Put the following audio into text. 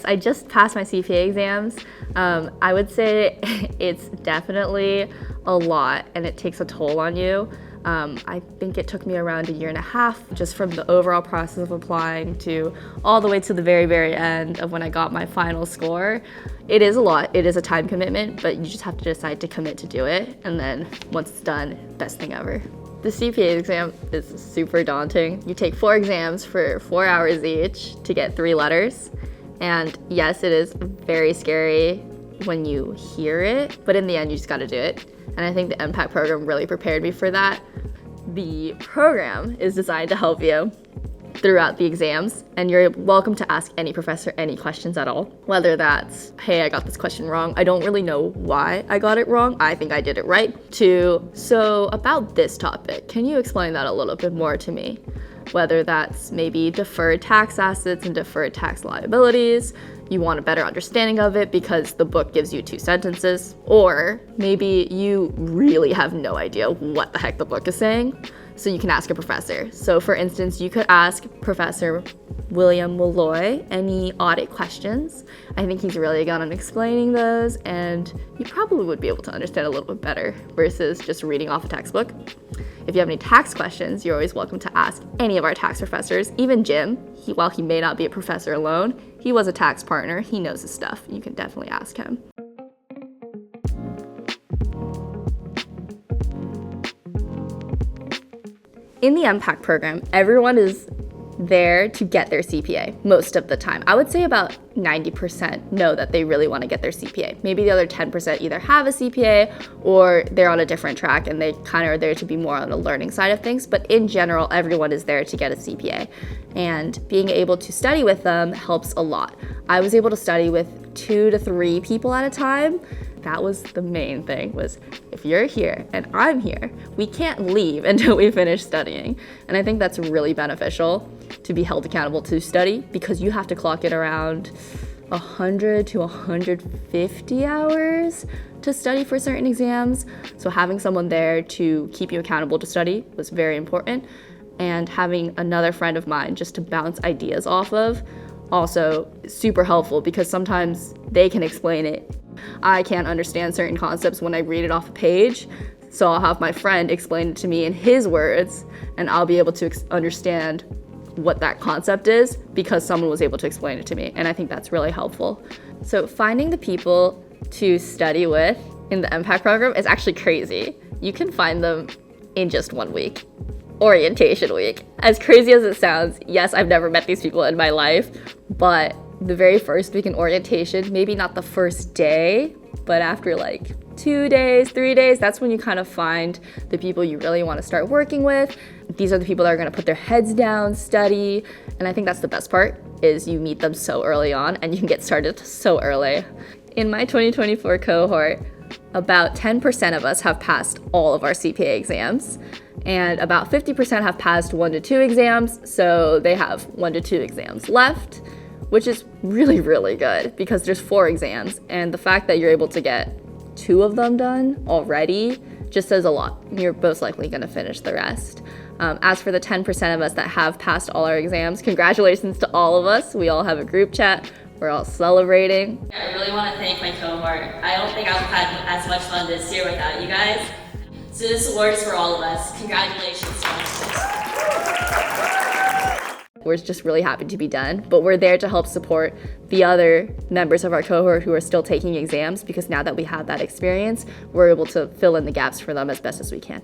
I just passed my CPA exams. I would say it's definitely a lot and it takes a toll on you. I think it took me around 1.5 years just from the overall process of applying to all the way to the very, very end of when I got my final score. It is a lot, it is a time commitment, but you just have to decide to commit to do it. And then once it's done, best thing ever. The CPA exam is super daunting. You take 4 exams for 4 hours each to get 3 letters. And yes, it is very scary when you hear it, but in the end, you just gotta do it. And I think the MPAc program really prepared me for that. The program is designed to help you throughout the exams, and you're welcome to ask any professor any questions at all. Whether that's, hey, I got this question wrong, I don't really know why I got it wrong, I think I did it right, to, so about this topic, can you explain that a little bit more to me? Whether that's maybe deferred tax assets and deferred tax liabilities, you want a better understanding of it because the book gives you 2 sentences, or maybe you really have no idea what the heck the book is saying, so you can ask a professor. So for instance, you could ask Professor William Malloy any audit questions. I think he's really good on explaining those, and you probably would be able to understand a little bit better versus just reading off a textbook. If you have any tax questions, you're always welcome to ask any of our tax professors. Even Jim, while he may not be a professor alone, he was a tax partner. He knows his stuff. You can definitely ask him. In the MPAc program, everyone is there to get their CPA most of the time. I would say about 90% know that they really want to get their CPA. Maybe the other 10% either have a CPA or they're on a different track and they kind of are there to be more on the learning side of things. But in general, everyone is there to get a CPA. And being able to study with them helps a lot. I was able to study with 2 to 3 people at a time. That was the main thing, was if you're here and I'm here, we can't leave until we finish studying. And I think that's really beneficial to be held accountable to study because you have to clock it around 100 to 150 hours to study for certain exams. So having someone there to keep you accountable to study was very important. And having another friend of mine just to bounce ideas off of, also super helpful because sometimes they can explain it. I can't understand certain concepts when I read it off a page, so I'll have my friend explain it to me in his words, and I'll be able to understand what that concept is because someone was able to explain it to me, and I think that's really helpful. So finding the people to study with in the MPAc program is actually crazy. You can find them in just 1 week. Orientation week. As crazy as it sounds, yes, I've never met these people in my life, but the very first week in orientation, maybe not the first day, but after like 2 days, 3 days, that's when you kind of find the people you really want to start working with. These are the people that are going to put their heads down, study, and I think that's the best part, is you meet them so early on and you can get started so early. In my 2024 cohort, about 10% of us have passed all of our CPA exams, and about 50% have passed 1 to 2 exams, so they have 1 to 2 exams left, which is really, really good because there's 4 exams, and the fact that you're able to get 2 of them done already just says a lot. You're most likely going to finish the rest. As for the 10% of us that have passed all our exams, congratulations to all of us. We all have a group chat. We're all celebrating. I really want to thank my cohort. I don't think I've had as much fun this year without you guys. So this award is for all of us. Congratulations to us. We're just really happy to be done, but we're there to help support the other members of our cohort who are still taking exams because now that we have that experience, we're able to fill in the gaps for them as best as we can.